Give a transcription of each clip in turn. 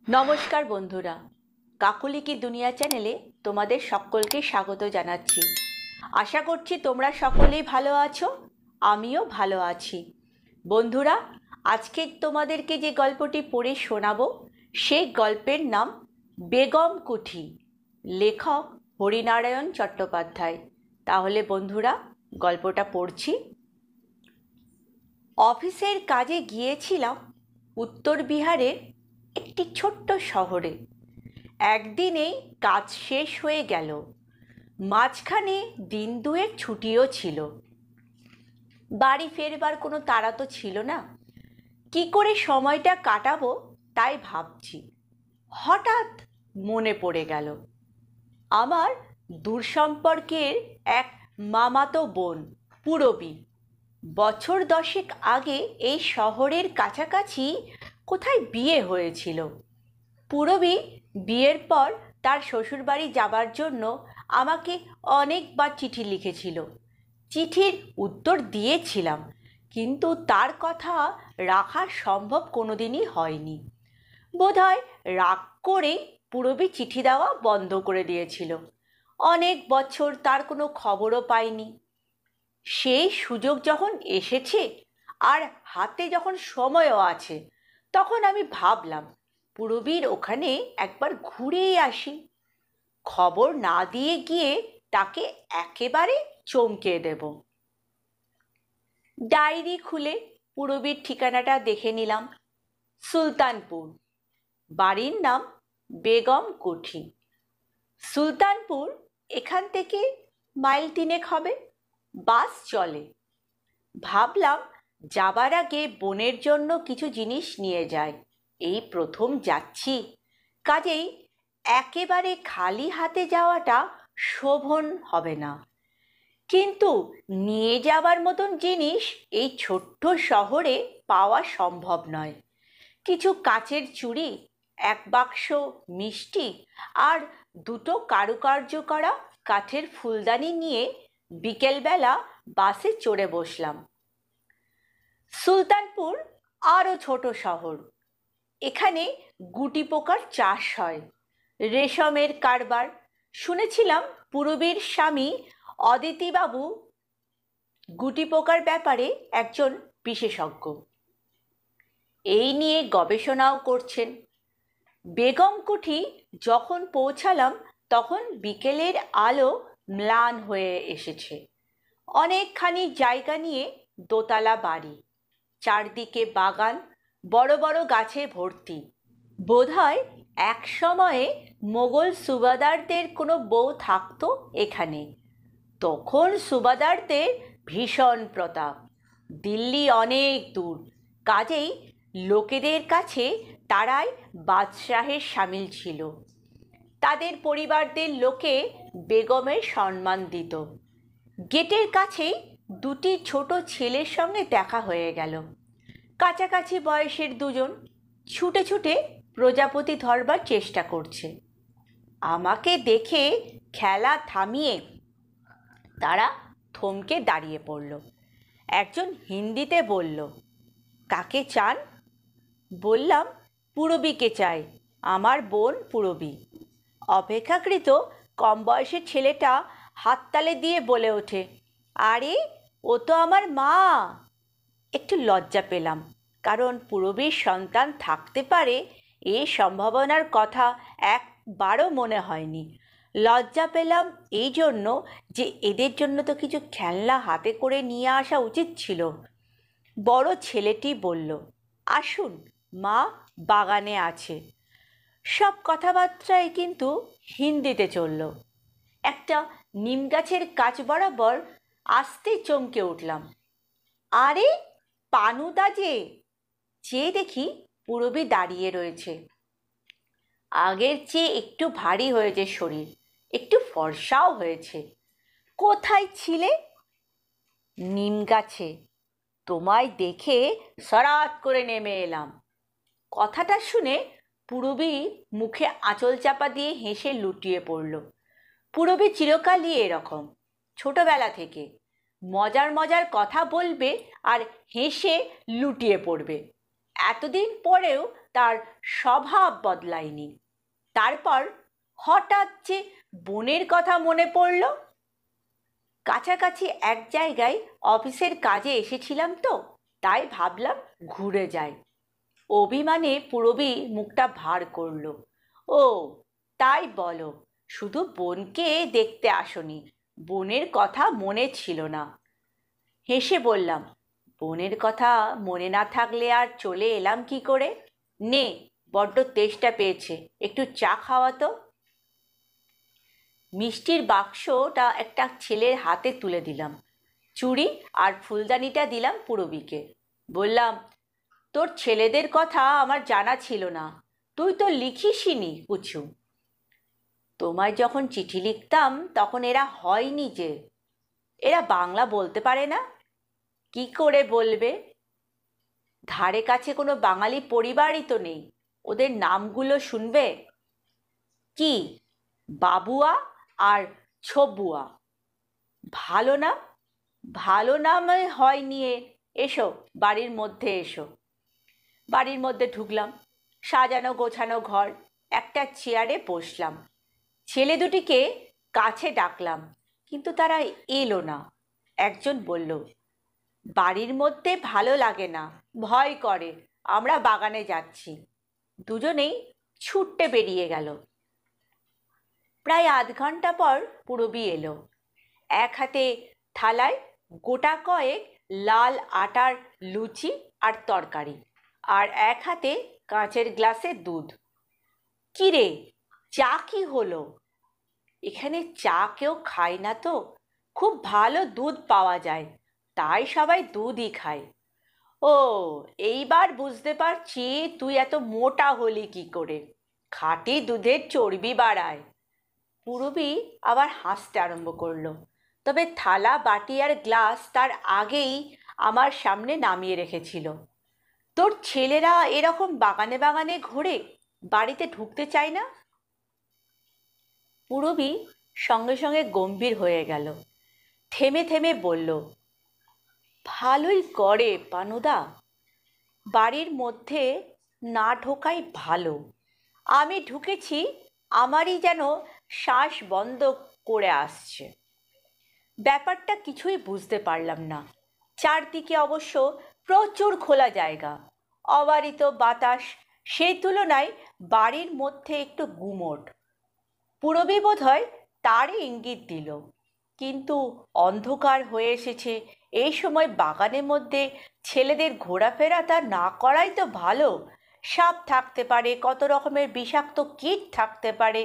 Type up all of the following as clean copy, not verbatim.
নমস্কার বন্ধুরা, কাকলি কি দুনিয়া চ্যানেলে তোমাদের সকলকে স্বাগত জানাচ্ছি। আশা করছি তোমরা সকলেই ভালো আছো, আমিও ভালো আছি। বন্ধুরা, আজকে তোমাদেরকে যে গল্পটি পড়ে শোনাবো সেই গল্পের নাম বেগম কুঠি, লেখক হরিনারায়ণ চট্টোপাধ্যায়। তাহলে বন্ধুরা, গল্পটা পড়ছি। অফিসের কাজে গিয়েছিলাম উত্তর বিহারের একটি ছোট্ট শহরে। একদিনেই কাজ শেষ হয়ে গেল, মাঝখানে দিন দুয়েক ছুটিও ছিল। বাড়ি ফেরবার কোনো তাড়া তো ছিল না। কি করে সময়টা কাটাবো তাই ভাবছি। হঠাৎ মনে পড়ে গেল আমার দূর সম্পর্কের এক মামাতো বোন পূরবী বছর 10 আগে এই শহরের কাছাকাছি কোথায় বিয়ে হয়েছিল। পূরবী বিয়ের পর তার শ্বশুরবাড়ি যাবার জন্য আমাকে অনেকবার চিঠি লিখেছিল। চিঠির উত্তর দিয়েছিলাম, কিন্তু তার কথা রাখা সম্ভব কোনোদিনই হয়নি। বোধহয় রাগ করেই পূরবী চিঠি দেওয়া বন্ধ করে দিয়েছিল। অনেক বছর তার কোনো খবরও পাইনি। সেই সুযোগ যখন এসেছে আর হাতে যখন সময়ও আছে, তখন আমি ভাবলাম পূরবীর ওখানে একবার ঘুরেই আসি। খবর না দিয়ে গিয়ে তাকে একেবারে চমকে দেব। ডায়েরি খুলে পূরবীর ঠিকানাটা দেখে নিলাম। সুলতানপুর, বাড়ির নাম বেগম কুঠি। সুলতানপুর এখান থেকে মাইল 3 হবে, বাস চলে। ভাবলাম যাবার আগে বোনের জন্য কিছু জিনিস নিয়ে যাই, এই প্রথম যাচ্ছি, কাজেই একেবারে খালি হাতে যাওয়াটা শোভন হবে না। কিন্তু নিয়ে যাবার মতন জিনিস এই ছোট্ট শহরে পাওয়া সম্ভব নয়। কিছু কাচের চুড়ি, এক বাক্স মিষ্টি আর দুটো কারুকার্য করা কাঠের ফুলদানি নিয়ে বিকেলবেলা বাসে চড়ে বসলাম। সুলতানপুর আরও ছোট শহর। এখানে গুটি পোকার চাষ হয়, রেশমের কারবার। শুনেছিলাম পূরবীর স্বামী অদিতিবাবু গুটি পোকার ব্যাপারে একজন বিশেষজ্ঞ, এই নিয়ে গবেষণাও করছেন। বেগম কুঠি যখন পৌঁছালাম তখন বিকেলের আলো ম্লান হয়ে এসেছে। অনেকখানি জায়গা নিয়ে দোতলা বাড়ি, চারদিকে বাগান, বড় বড় গাছে ভর্তি। বোধহয় এক সময়ে মোগল সুবাদারদের কোনো বউ থাকতো এখানে। তখন সুবাদারদের ভীষণ প্রতাপ, দিল্লি অনেক দূর, কাজেই লোকেদের কাছে তারাই বাদশাহের সামিল ছিল। তাদের পরিবারদের লোকে বেগমের সম্মান দিত। গেটের কাছেই দুটি ছোট ছেলের সঙ্গে দেখা হয়ে গেল। কাছাকাছি বয়সের দুজন, ছুটে ছুটে প্রজাপতি ধরবার চেষ্টা করছে। আমাকে দেখে খেলা থামিয়ে তারা থমকে দাঁড়িয়ে পড়ল। একজন হিন্দিতে বলল, কাকে চান? বললাম, পূরবীকে চাই, আমার বোন পূরবী। অপেক্ষাকৃত কম বয়সের ছেলেটা হাততালি দিয়ে বলে ওঠে, আরে ও তো আমার মা। একটু লজ্জা পেলাম, কারণ পূরবীর সন্তান থাকতে পারে এই সম্ভাবনার কথা একবারও মনে হয়নি। লজ্জা পেলাম এই জন্য যে এদের জন্য তো কিছু খেলনা হাতে করে নিয়ে আসা উচিত ছিল। বড় ছেলেটি বলল, আসুন, মা বাগানে আছে। সব কথাবার্তায় কিন্তু হিন্দিতে চলল। একটা নিম গাছের কাছ বরাবর আস্তে চমকে উঠলাম। আরে পানুদা যে! চেয়ে দেখি পূরবী দাঁড়িয়ে রয়েছে। আগের চেয়ে একটু ভারী হয়েছে শরীর, একটু ফর্সাও হয়েছে। কোথায় ছিলে? নিম গাছে। তোমায় দেখে সরাত করে নেমে এলাম। কথাটা শুনে পূরবী মুখে আঁচল চাপা দিয়ে হেসে লুটিয়ে পড়ল। পূরবী চিরকালই এরকম, ছোটবেলা থেকে মজার মজার কথা বলবে আর হেসে লুটিয়ে পড়বে। এতদিন পরেও তার স্বভাব বদলায়নি। তারপর হঠাৎ যে বোনের কথা মনে পড়ল। কাছাকাছি এক জায়গায় অফিসের কাজে এসেছিলাম তো, তাই ভাবলাম ঘুরে যাই। অভিমানে পূরবী মুখটা ভার করল। ও, তাই বলো, শুধু বোনকে দেখতে আসনি, বোনের কথা মনে ছিল না? হেসে বললাম, বোনের কথা মনে না থাকলে আর চলে এলাম কি করে? নে, বড্ড তেষ্টা পেয়েছে, একটু চা খাওয়া তো। মিষ্টির বাক্সটা একটা ছেলের হাতে তুলে দিলাম, চুড়ি আর ফুলদানিটা দিলাম পূরবীকে। বললাম, তোর ছেলেদের কথা আমার জানা ছিল না, তুই তো লিখিসনি কিছু। তোমায় যখন চিঠি লিখতাম তখন এরা হয়নি যে, এরা বাংলা বলতে পারে না। কি করে বলবে? ধারে কাছে কোনো বাঙালি পরিবারই তো নেই, ওদের নামগুলো শুনবে। কি, বাবুয়া আর ছবুয়া? ভালো নাম, ভালো নাম হয় নিয়ে। এসো, বাড়ির মধ্যে এসো। বাড়ির মধ্যে ঢুকলাম, সাজানো গোছানো ঘর। একটা চেয়ারে বসলাম, ছেলে দুটিকে কাছে ডাকলাম, কিন্তু তারা এলো না। একজন বলল, বাড়ির মধ্যে ভালো লাগে না, ভয় করে, আমরা বাগানে যাচ্ছি। দুজনেই ছুট্টে বেরিয়ে গেল। প্রায় আধ ঘন্টা পর পূরবী এলো, এক হাতে থালায় গোটা কয়েক লাল আটার লুচি আর তরকারি, আর এক হাতে কাঁচের গ্লাসে দুধ। কি রে, চা কি হলো? এখানে চা কেউ খায় না তো, খুব ভালো দুধ পাওয়া যায়, তাই সবাই দুধই খায়। ও, এইবার বুঝতে পারছি তুই এত মোটা হলি কি করে, খাঁটি দুধের চর্বি বাড়ায়। পূরবী আবার হাসতে আরম্ভ করলো, তবে থালা বাটি আর গ্লাস তার আগেই আমার সামনে নামিয়ে রেখেছিল। তোর ছেলেরা এরকম বাগানে বাগানে ঘোরে, বাড়িতে ঢুকতে চায় না? পূরবী সঙ্গে সঙ্গে গম্ভীর হয়ে গেল, থেমে থেমে বলল, ভালোই করে পানুদা, বাড়ির মধ্যে না ঢোকাই ভালো। আমি ঢুকেছি, আমারই যেন শ্বাস বন্ধ করে আসছে। ব্যাপারটা কিছুই বুঝতে পারলাম না। চারদিকে অবশ্য প্রচুর খোলা জায়গা, অবারিত বাতাস, সেই তুলনায় বাড়ির মধ্যে একটু গুমোট। পূরবী বোধহয় তারই ইঙ্গিত দিল, কিন্তু অন্ধকার হয়ে এসেছে, এই সময় বাগানের মধ্যে ছেলেদের ঘোরাফেরা তা না করাই তো ভালো। সাপ থাকতে পারে, কত রকমের বিষাক্ত কীট থাকতে পারে।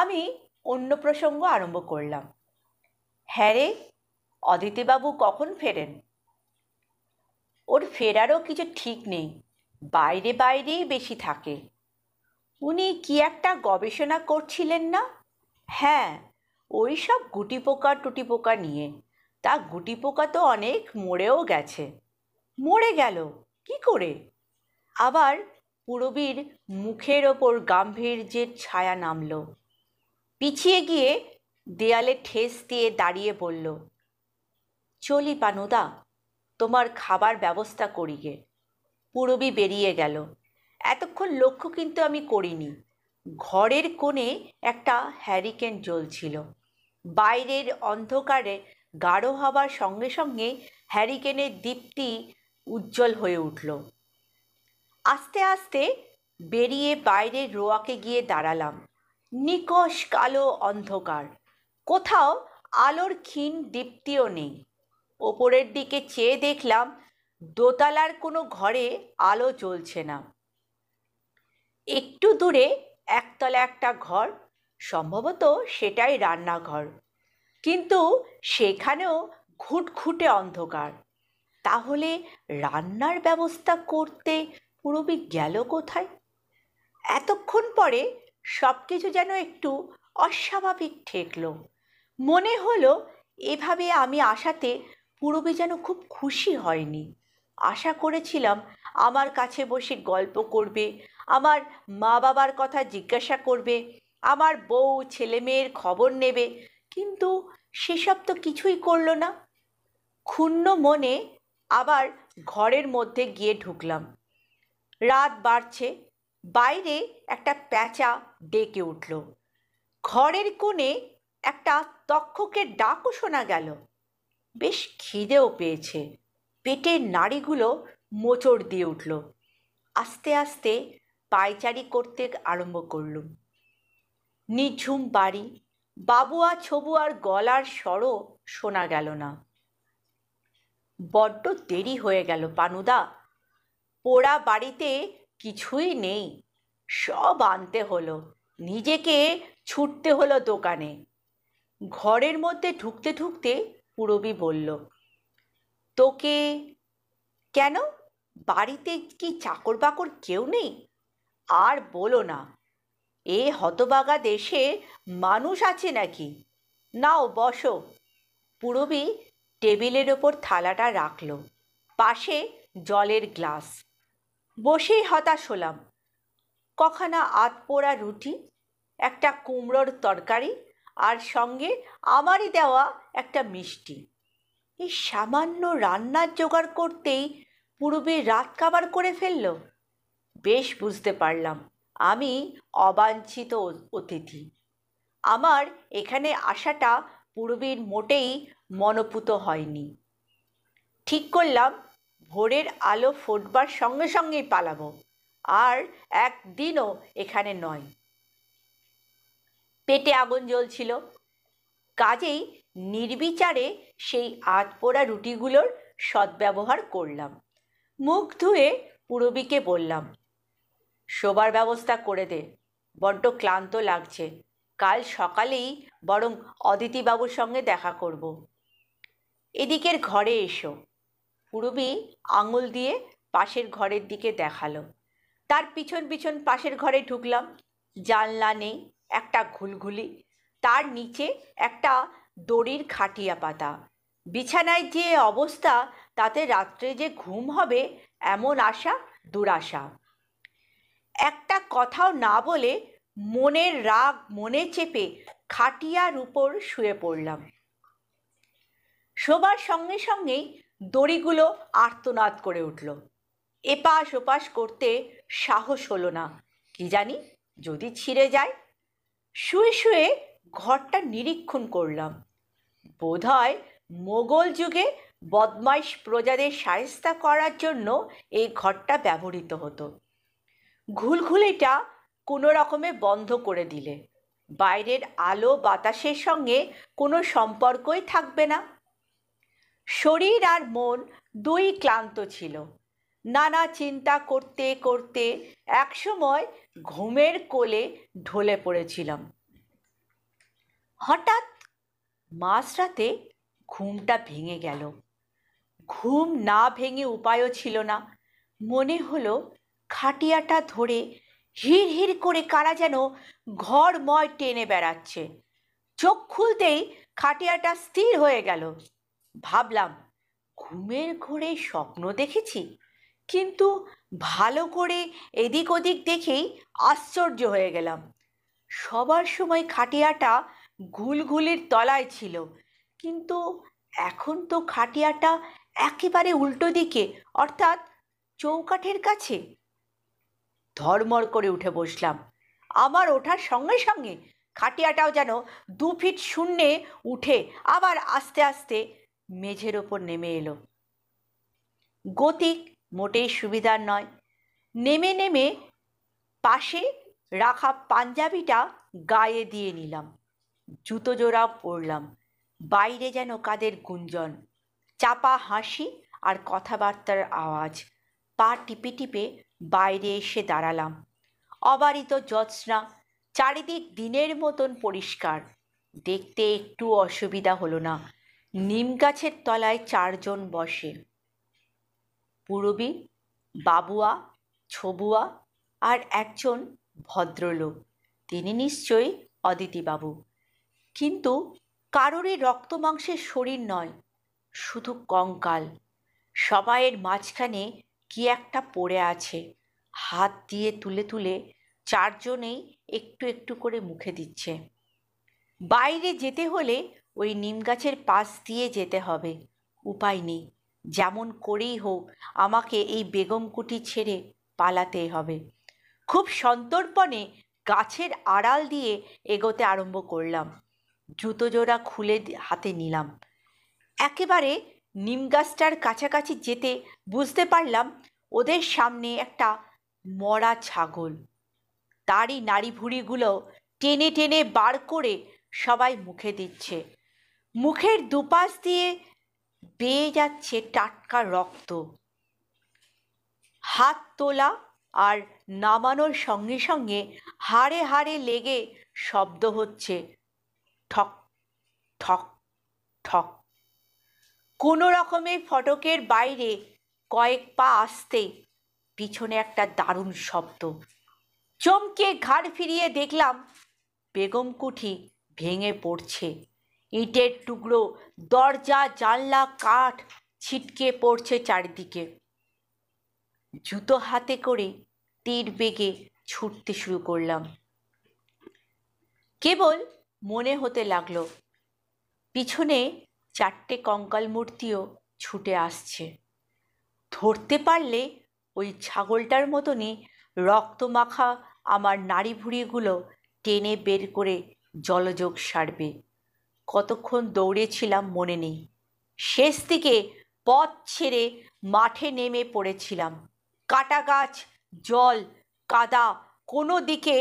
আমি অন্য প্রসঙ্গ আরম্ভ করলাম। হ্যাঁ রে, অদিতিবাবু কখন ফেরেন? ওর ফেরারও কিছু ঠিক নেই, বাইরে বাইরেই বেশি থাকে। উনি কি একটা গবেষণা করছিলেন না? হ্যাঁ, ওই সব গুটিপোকা টুটিপোকা নিয়ে। তা গুটিপোকা তো অনেক মরেও গেছে। মরে গেল কি করে? আবার পূরবীর মুখের ওপর গাম্ভীর্যের ছায়া নামল। পিছিয়ে গিয়ে দেয়ালে ঠেস দিয়ে দাঁড়িয়ে বলল, চলি পানুদা, তোমার খাবার ব্যবস্থা করি গে। পূরবী বেরিয়ে গেল। এতক্ষণ লক্ষ্য কিন্তু আমি করিনি, ঘরের কোণে একটা হ্যারিকেন জ্বলছিল। বাইরের অন্ধকারে গাঢ় হবার সঙ্গে সঙ্গে হ্যারিকেনের দীপ্তি উজ্জ্বল হয়ে উঠল। আস্তে আস্তে বেরিয়ে বাইরের রোয়াকে গিয়ে দাঁড়ালাম। নিকষ কালো অন্ধকার, কোথাও আলোর ক্ষীণ দীপ্তিও নেই। ওপরের দিকে চেয়ে দেখলাম দোতলার কোনো ঘরে আলো জ্বলছে না। একটু দূরে একতলা একটা ঘর, সম্ভবত সেটাই রান্নাঘর, কিন্তু সেখানেও ঘুটঘুটে অন্ধকার। তাহলে রান্নার ব্যবস্থা করতে পূরবী গেল কোথায়? এতক্ষণ পরে সব কিছু যেন একটু অস্বাভাবিক ঠেকল। মনে হলো এভাবে আমি আসাতে পূরবী যেন খুব খুশি হয়নি। আশা করেছিলাম আমার কাছে বসে গল্প করবে, আমার মা বাবার কথা জিজ্ঞাসা করবে, আমার বউ ছেলে মেয়ের খবর নেবে, কিন্তু সেসব তো কিছুই করলো না। ক্ষুণ্ণ মনে আবার ঘরের মধ্যে গিয়ে ঢুকলাম। রাত বাড়ছে, বাইরে একটা প্যাঁচা ডেকে উঠল। ঘরের কোণে একটা তক্ষকের ডাকও শোনা গেল। বেশ খিদেও পেয়েছে, পেটের নাড়িগুলো মোচড় দিয়ে উঠল। আস্তে আস্তে পায়চারি করতে আরম্ভ করলুম। নিঝুম বাড়ি, বাবুয়া ছবুয়ার গলার স্বরও শোনা গেল না। বড্ড দেরি হয়ে গেল পানুদা, পোড়া বাড়িতে কিছুই নেই, সব আনতে হলো, নিজেকে ছুটতে হলো দোকানে। ঘরের মধ্যে ঢুকতে ঢুকতে পুরবী বলল, তোকে কেন, বাড়িতে কি চাকর বাকর কেউ নেই? আর বলো না, এ হতবাগা দেশে মানুষ আছে নাকি? নাও বসো। পুরবী টেবিলের ওপর থালাটা রাখল, পাশে জলের গ্লাস। বসেই হতাশ হলাম। কখানা আধপোড়া রুটি, একটা কুমড়োর তরকারি, আর সঙ্গে আমারই দেওয়া একটা মিষ্টি। এই সামান্য রান্নার জোগাড় করতেই পুরবী রাত কাবার করে ফেলল। বেশ বুঝতে পারলাম আমি অবাঞ্ছিত অতিথি। আমার এখানে আসাটা পুরবীর মোটেই মনোপুত হয়নি। ঠিক করলাম ভোরের আলো ফোটবার সঙ্গে সঙ্গেই পালাবো, আর একদিনও এখানে নয়। পেটে আগুন জ্বলছিল, কাজেই নির্বিচারে সেই আধপোড়া রুটিগুলোর সদ্ব্যবহার করলাম। মুখ ধুয়ে পুরবীকে বললাম, শোবার ব্যবস্থা করে দে, বড্ড ক্লান্ত লাগছে, কাল সকালেই বরং অদিতিবাবুর সঙ্গে দেখা করব। এদিকের ঘরে এসো। পুরবী আঙুল দিয়ে পাশের ঘরের দিকে দেখালো। তার পিছন পিছন পাশের ঘরে ঢুকলাম। জানলা নেই, একটা ঘুলঘুলি, তার নিচে একটা দড়ির খাটিয়া পাতা। বিছানায় যে অবস্থা, তাতে রাত্রে যে ঘুম হবে এমন আশা দুরাশা। একটা কথাও না বলে মনের রাগ মনে চেপে খাটিয়ার উপর শুয়ে পড়লাম। শোবার সঙ্গে সঙ্গেই দড়িগুলো আর্তনাদ করে উঠল। এপাশ ওপাশ করতে সাহস হলো না, কি জানি যদি ছিঁড়ে যায়। শুয়ে শুয়ে ঘরটা নিরীক্ষণ করলাম। বোধহয় মোগল যুগে বদমাইশ প্রজাদের শায়েস্তা করার জন্য এই ঘরটা ব্যবহৃত হতো। ঘুলঘুলিটা কোনো রকমে বন্ধ করে দিলে বাইরের আলো বাতাসের সঙ্গে কোনো সম্পর্কই থাকবে না। শরীর আর মন দুই ক্লান্ত ছিল। নানা চিন্তা করতে করতে একসময় ঘুমের কোলে ঢলে পড়েছিলাম। হঠাৎ মাঝরাতে ঘুমটা ভেঙে গেল। ঘুম না ভেঙে উপায়ও ছিল না। মনে হলো খাটিয়াটা ধরে হিড় হিড় করে কারা যেন ঘরময় টেনে বেড়াচ্ছে। চোখ খুলতেই খাটিয়াটা স্থির হয়ে গেল। ভাবলাম ঘুমের ঘোরে স্বপ্ন দেখেছি, কিন্তু ভালো করে এদিক ওদিক দেখেই আশ্চর্য হয়ে গেলাম। সবার সময় খাটিয়াটা ঘুলঘুলির তলায় ছিল, কিন্তু এখন তো খাটিয়াটা একেবারে উল্টো দিকে, অর্থাৎ চৌকাঠের কাছে। ধড়মড় করে উঠে বসলাম। আমার ওঠার সঙ্গে সঙ্গে খাটিয়াটাও যেন 2 ফিট শূন্যে উঠে আবার আস্তে আস্তে মেঝের ওপর নেমে এলো। গতিক মোটেই সুবিধার নয়। নেমে নেমে পাশে রাখা পাঞ্জাবিটা গায়ে দিয়ে নিলাম। জুতো জোড়াও পরলাম। বাইরে যেন কাদের গুঞ্জন, চাপা হাসি আর কথাবার্তার আওয়াজ। পা টিপে টিপে বাইরে এসে দাঁড়ালাম। অবারিত জ্যোৎস্না, চারিদিক দিনের মতন পরিষ্কার। দেখতে একটু অসুবিধা হলো না। নিম গাছের তলায় 4 জন বসে, পুরবী, বাবুয়া, ছবুয়া আর একজন ভদ্রলোক। তিনি নিশ্চয়ই অদিতিবাবু। কিন্তু কারোরই রক্ত মাংসের শরীর নয়, শুধু কঙ্কাল। সবাইয়ের মাঝখানে কি একটা পড়ে আছে। হাত দিয়ে তুলে তুলে 4 জনেই একটু একটু করে মুখে দিচ্ছে। বাইরে যেতে হলে ওই নিম গাছের পাশ দিয়ে যেতে হবে। উপায় নেই, যেমন করেই হোক আমাকে এই বেগম কুটি ছেড়ে পালাতেই হবে। খুব সন্তর্পণে গাছের আড়াল দিয়ে এগোতে আরম্ভ করলাম। জুতো জোড়া খুলে হাতে নিলাম। একেবারে নিম গাছটার কাছাকাছি যেতে বুঝতে পারলাম ওদের সামনে একটা মরা ছাগল। তারই নাড়ি ভুঁড়িগুলো টেনে টেনে বার করে সবাই মুখে দিচ্ছে। মুখের দুপাশ দিয়ে বেয়ে যাচ্ছে টাটকা রক্ত। হাত তোলা আর নামানোর সঙ্গে সঙ্গে হাড়ে হাড়ে লেগে শব্দ হচ্ছে, ঠক ঠক ঠক। কোনো রকমে ফটকের বাইরে কয়েক পা আসতেই পিছনে একটা দারুণ শব্দ। চমকে ঘাড় ফিরিয়ে দেখলাম বেগম কুঠি ভেঙে পড়ছে। ইটের টুকরো, দরজা জানলা কাঠ ছিটকে পড়ছে চারিদিকে। জুতো হাতে করে তীর বেগে ছুটতে শুরু করলাম। কেবল মনে হতে লাগলো পিছনে 4টে কঙ্কাল মূর্তিও ছুটে আসছে। ধরতে পারলে ওই ছাগলটার মতনই রক্তমাখা আমার নাড়ি ভুঁড়িগুলো টেনে বের করে জলযোগ সারবে। কতক্ষণ দৌড়েছিলাম মনে নেই। শেষ দিকে পথ ছেড়ে মাঠে নেমে পড়েছিলাম। কাটা গাছ, জল, কাদা, কোনো দিকে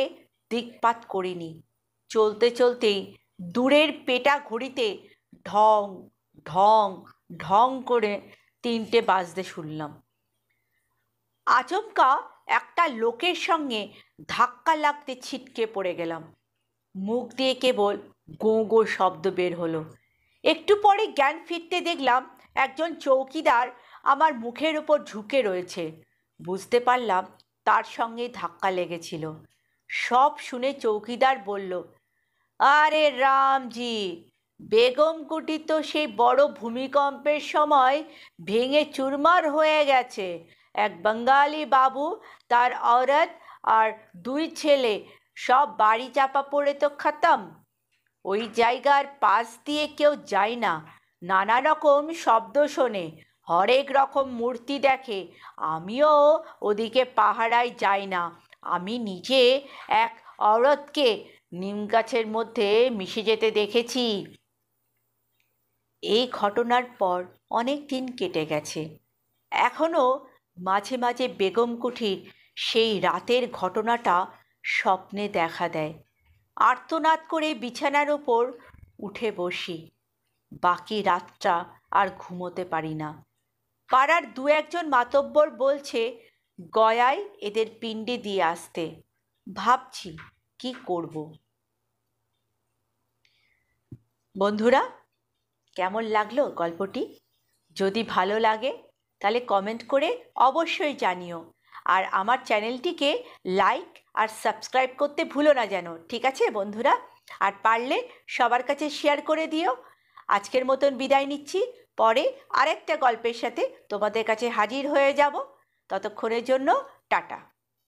দিকপাত করিনি। চলতে চলতেই দূরের পেটা ঘড়িতে ঢং ঢং ঢং করে 3টে বাজতে শুনলাম। আচমকা একটা লোকের সঙ্গে ধাক্কা লাগতে ছিটকে পড়ে গেলাম। মুখ দিয়ে কেবল গোঁ গোঁ শব্দ বের হলো। একটু পরে জ্ঞান ফিরতে দেখলাম একজন চৌকিদার আমার মুখের উপর ঝুঁকে রয়েছে। বুঝতে পারলাম তার সঙ্গে ধাক্কা লেগেছিল। সব শুনে চৌকিদার বলল, আরে রামজি, বেগম কুটি তো সেই বড় ভূমিকম্পের সময় ভেঙে চুরমার হয়ে গেছে। এক বাঙালি বাবু, তার औरत আর 2 ছেলে সব বাড়ি চাপা পড়ে তো খতম। ওই জায়গার পাশ দিয়ে কেউ যায় না। নানা রকম শব্দ শোনে, হরেক রকম মূর্তি দেখে। আমিও ওদিকে পাহারায় যাই না। আমি নিজে এক औरतকে নিম গাছের মধ্যে মিশে যেতে দেখেছি। এই ঘটনার পর অনেক দিন কেটে গেছে। এখনও মাঝে মাঝে বেগম কুঠির সেই রাতের ঘটনাটা স্বপ্নে দেখা দেয়। আর্তনাদ করে বিছানার ওপর উঠে বসি। বাকি রাতটা আর ঘুমোতে পারি না। পাড়ার 2-1জন মাতব্বর বলছে গয়ায় এদের পিণ্ডি দিয়ে আসতে। ভাবছি কি করব। বন্ধুরা, কেমন লাগলো গল্পটি? যদি ভালো লাগে তাহলে কমেন্ট করে অবশ্যই জানিও। আর আমার চ্যানেলটিকে লাইক আর সাবস্ক্রাইব করতে ভুলো না যেন, ঠিক আছে বন্ধুরা? আর পারলে সবার কাছে শেয়ার করে দিও। আজকের মতন বিদায় নিচ্ছি। পরে আরেকটা গল্পের সাথে তোমাদের কাছে হাজির হয়ে যাব। ততক্ষণের জন্য টাটা।